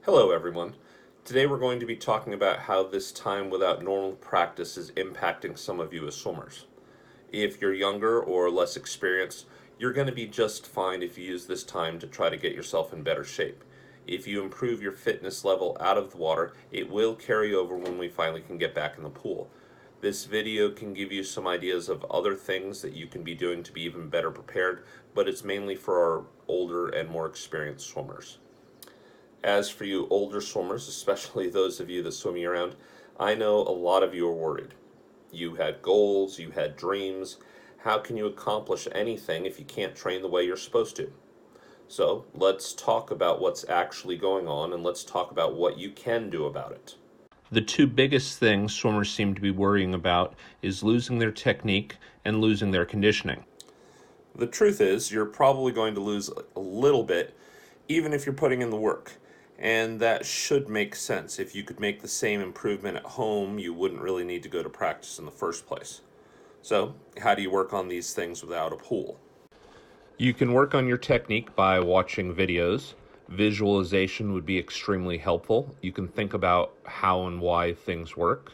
Hello everyone. Today we're going to be talking about how this time without normal practice is impacting some of you as swimmers. If you're younger or less experienced, you're going to be just fine if you use this time to try to get yourself in better shape. If you improve your fitness level out of the water, it will carry over when we finally can get back in the pool. This video can give you some ideas of other things that you can be doing to be even better prepared, but it's mainly for our older and more experienced swimmers. As for you older swimmers, especially those of you that swim year round, I know a lot of you are worried. You had goals, you had dreams. How can you accomplish anything if you can't train the way you're supposed to? So let's talk about what's actually going on and let's talk about what you can do about it. The two biggest things swimmers seem to be worrying about is losing their technique and losing their conditioning. The truth is, you're probably going to lose a little bit, even if you're putting in the work. And that should make sense. If you could make the same improvement at home, you wouldn't really need to go to practice in the first place. So, how do you work on these things without a pool? You can work on your technique by watching videos. Visualization would be extremely helpful. You can think about how and why things work.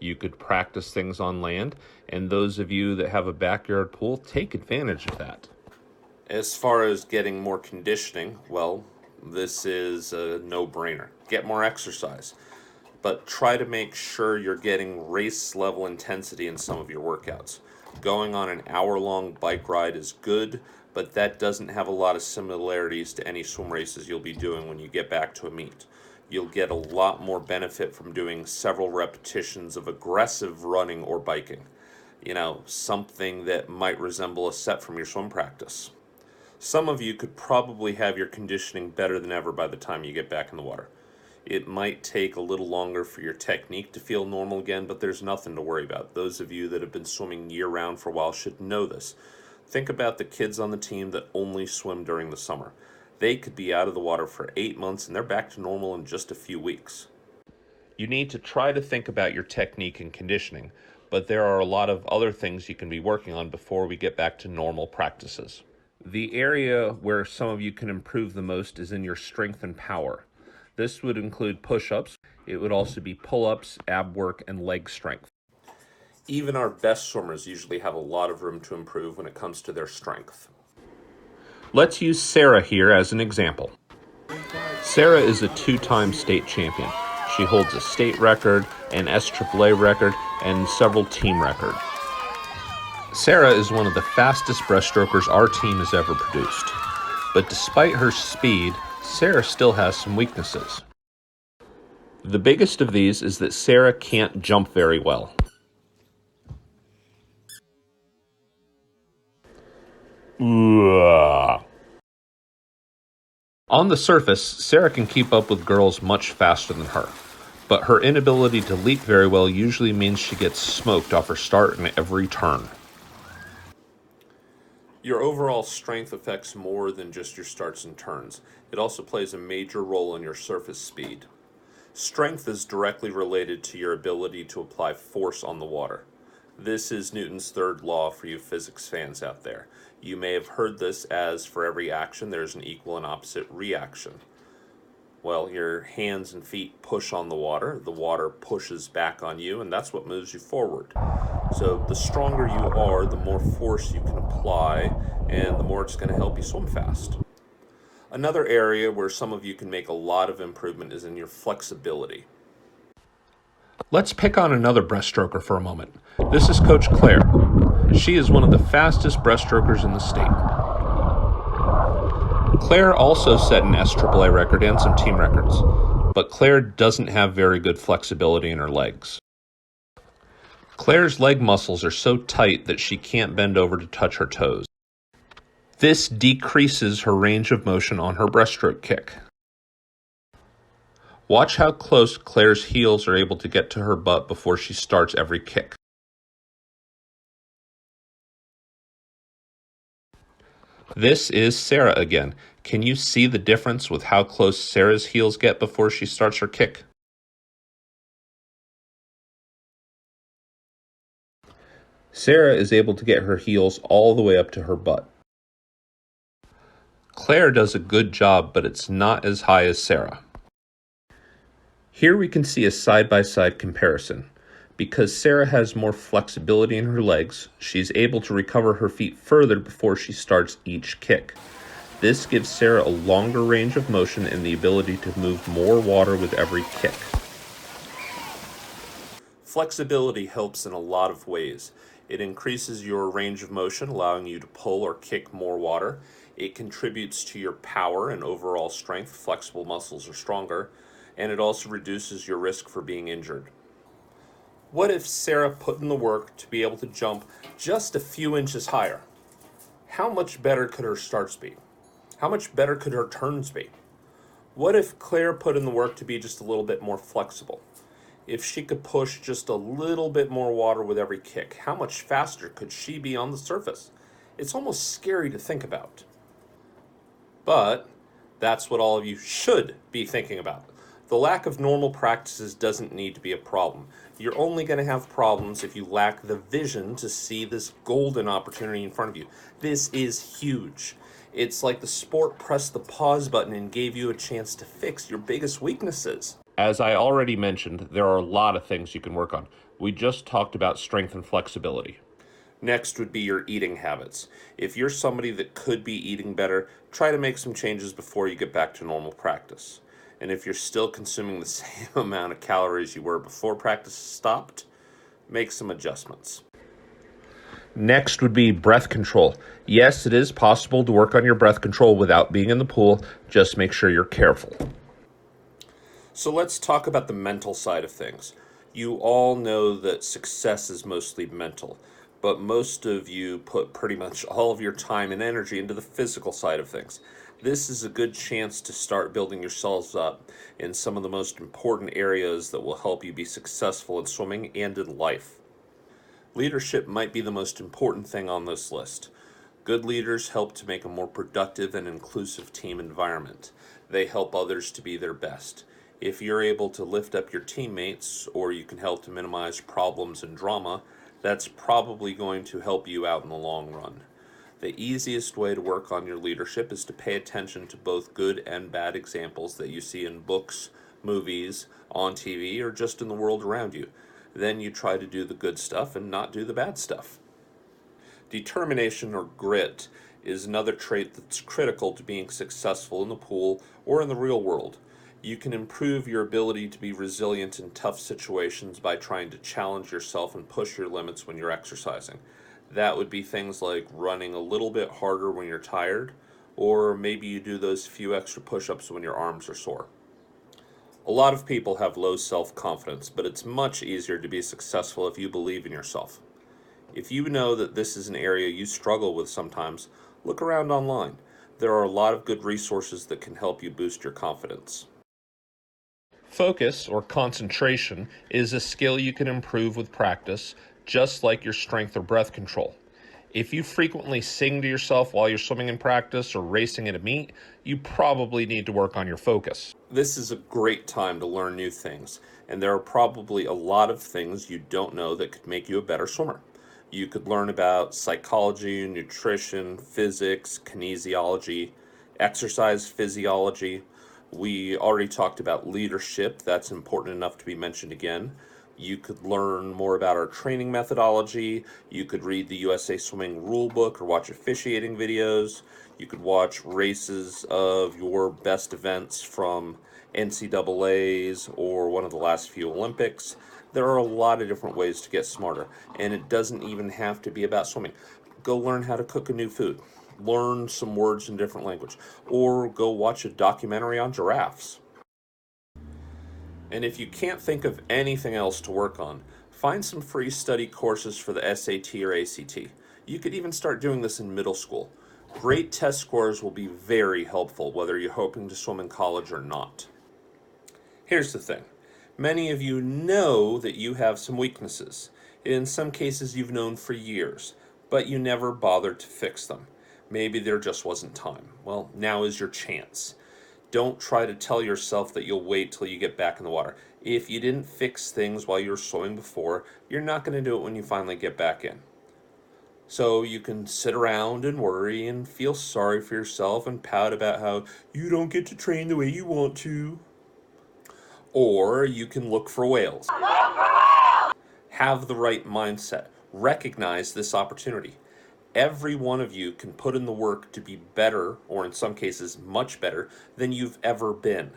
You could practice things on land, and those of you that have a backyard pool, take advantage of that. As far as getting more conditioning, well, this is a no-brainer. Get more exercise, but try to make sure you're getting race level intensity in some of your workouts. Going on an hour-long bike ride is good, but that doesn't have a lot of similarities to any swim races you'll be doing when you get back to a meet. You'll get a lot more benefit from doing several repetitions of aggressive running or biking. Something that might resemble a set from your swim practice. Some of you could probably have your conditioning better than ever by the time you get back in the water. It might take a little longer for your technique to feel normal again, but there's nothing to worry about. Those of you that have been swimming year-round for a while should know this. Think about the kids on the team that only swim during the summer. They could be out of the water for 8 months and they're back to normal in just a few weeks. You need to try to think about your technique and conditioning, but there are a lot of other things you can be working on before we get back to normal practices. The area where some of you can improve the most is in your strength and power. This would include push-ups. It would also be pull-ups, ab work, and leg strength. Even our best swimmers usually have a lot of room to improve when it comes to their strength. Let's use Sarah here as an example. Sarah is a two-time state champion. She holds a state record, an SAAA record, and several team records. Sarah is one of the fastest breaststrokers our team has ever produced. But despite her speed, Sarah still has some weaknesses. The biggest of these is that Sarah can't jump very well. On the surface, Sarah can keep up with girls much faster than her, but her inability to leap very well usually means she gets smoked off her start in every turn. Your overall strength affects more than just your starts and turns. It also plays a major role in your surface speed. Strength is directly related to your ability to apply force on the water. This is Newton's third law for you physics fans out there. You may have heard this as for every action there's an equal and opposite reaction. Well, your hands and feet push on the water pushes back on you, and that's what moves you forward. So the stronger you are, the more force you can apply, and the more it's going to help you swim fast. Another area where some of you can make a lot of improvement is in your flexibility. Let's pick on another breaststroker for a moment. This is Coach Claire. She is one of the fastest breaststrokers in the state. Claire also set an SAAA record and some team records, but Claire doesn't have very good flexibility in her legs. Claire's leg muscles are so tight that she can't bend over to touch her toes. This decreases her range of motion on her breaststroke kick. Watch how close Claire's heels are able to get to her butt before she starts every kick. This is Sarah again. Can you see the difference with how close Sarah's heels get before she starts her kick? Sarah is able to get her heels all the way up to her butt. Claire does a good job, but it's not as high as Sarah. Here we can see a side-by-side comparison. Because Sarah has more flexibility in her legs, she's able to recover her feet further before she starts each kick. This gives Sarah a longer range of motion and the ability to move more water with every kick. Flexibility helps in a lot of ways. It increases your range of motion, allowing you to pull or kick more water. It contributes to your power and overall strength. Flexible muscles are stronger. And it also reduces your risk for being injured. What if Sarah put in the work to be able to jump just a few inches higher? How much better could her starts be? How much better could her turns be? What if Claire put in the work to be just a little bit more flexible? If she could push just a little bit more water with every kick, how much faster could she be on the surface? It's almost scary to think about. But that's what all of you should be thinking about. The lack of normal practices doesn't need to be a problem. You're only going to have problems if you lack the vision to see this golden opportunity in front of you. This is huge. It's like the sport pressed the pause button and gave you a chance to fix your biggest weaknesses. As I already mentioned, there are a lot of things you can work on. We just talked about strength and flexibility. Next would be your eating habits. If you're somebody that could be eating better, try to make some changes before you get back to normal practice. And if you're still consuming the same amount of calories you were before practice stopped, make some adjustments. Next would be breath control. Yes, it is possible to work on your breath control without being in the pool. Just make sure you're careful. So let's talk about the mental side of things. You all know that success is mostly mental, but most of you put pretty much all of your time and energy into the physical side of things. This is a good chance to start building yourselves up in some of the most important areas that will help you be successful in swimming and in life. Leadership might be the most important thing on this list. Good leaders help to make a more productive and inclusive team environment. They help others to be their best. If you're able to lift up your teammates, or you can help to minimize problems and drama, that's probably going to help you out in the long run. The easiest way to work on your leadership is to pay attention to both good and bad examples that you see in books, movies, on TV, or just in the world around you. Then you try to do the good stuff and not do the bad stuff. Determination or grit is another trait that's critical to being successful in the pool or in the real world. You can improve your ability to be resilient in tough situations by trying to challenge yourself and push your limits when you're exercising. That would be things like running a little bit harder when you're tired, or maybe you do those few extra push-ups when your arms are sore. A lot of people have low self-confidence, but it's much easier to be successful if you believe in yourself. If you know that this is an area you struggle with sometimes, look around online. There are a lot of good resources that can help you boost your confidence. Focus, or concentration, is a skill you can improve with practice, just like your strength or breath control. If you frequently sing to yourself while you're swimming in practice or racing at a meet, you probably need to work on your focus. This is a great time to learn new things, and there are probably a lot of things you don't know that could make you a better swimmer. You could learn about psychology, nutrition, physics, kinesiology, exercise physiology. We already talked about leadership. That's important enough to be mentioned again. You could learn more about our training methodology. You could read the USA Swimming Rulebook or watch officiating videos. You could watch races of your best events from NCAAs or one of the last few Olympics. There are a lot of different ways to get smarter, and it doesn't even have to be about swimming. Go learn how to cook a new food. Learn some words in different language, or go watch a documentary on giraffes. And if you can't think of anything else to work on, find some free study courses for the SAT or ACT. You could even start doing this in middle school. Great test scores will be very helpful whether you're hoping to swim in college or not. Here's the thing. Many of you know that you have some weaknesses. In some cases you've known for years, but you never bothered to fix them. Maybe there just wasn't time. Well, now is your chance. Don't try to tell yourself that you'll wait till you get back in the water. If you didn't fix things while you were swimming before, you're not going to do it when you finally get back in. So you can sit around and worry and feel sorry for yourself and pout about how you don't get to train the way you want to. Or you can look for whales. Have the right mindset. Recognize this opportunity. Every one of you can put in the work to be better, or in some cases, much better than you've ever been.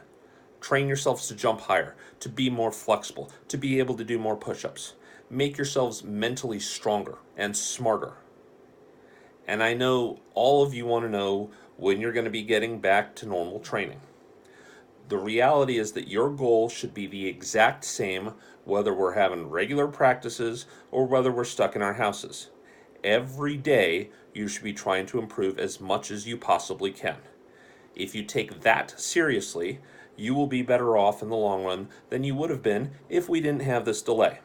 Train yourselves to jump higher, to be more flexible, to be able to do more push-ups. Make yourselves mentally stronger and smarter. And I know all of you want to know when you're going to be getting back to normal training. The reality is that your goal should be the exact same whether we're having regular practices or whether we're stuck in our houses. Every day you should be trying to improve as much as you possibly can. If you take that seriously, you will be better off in the long run than you would have been if we didn't have this delay.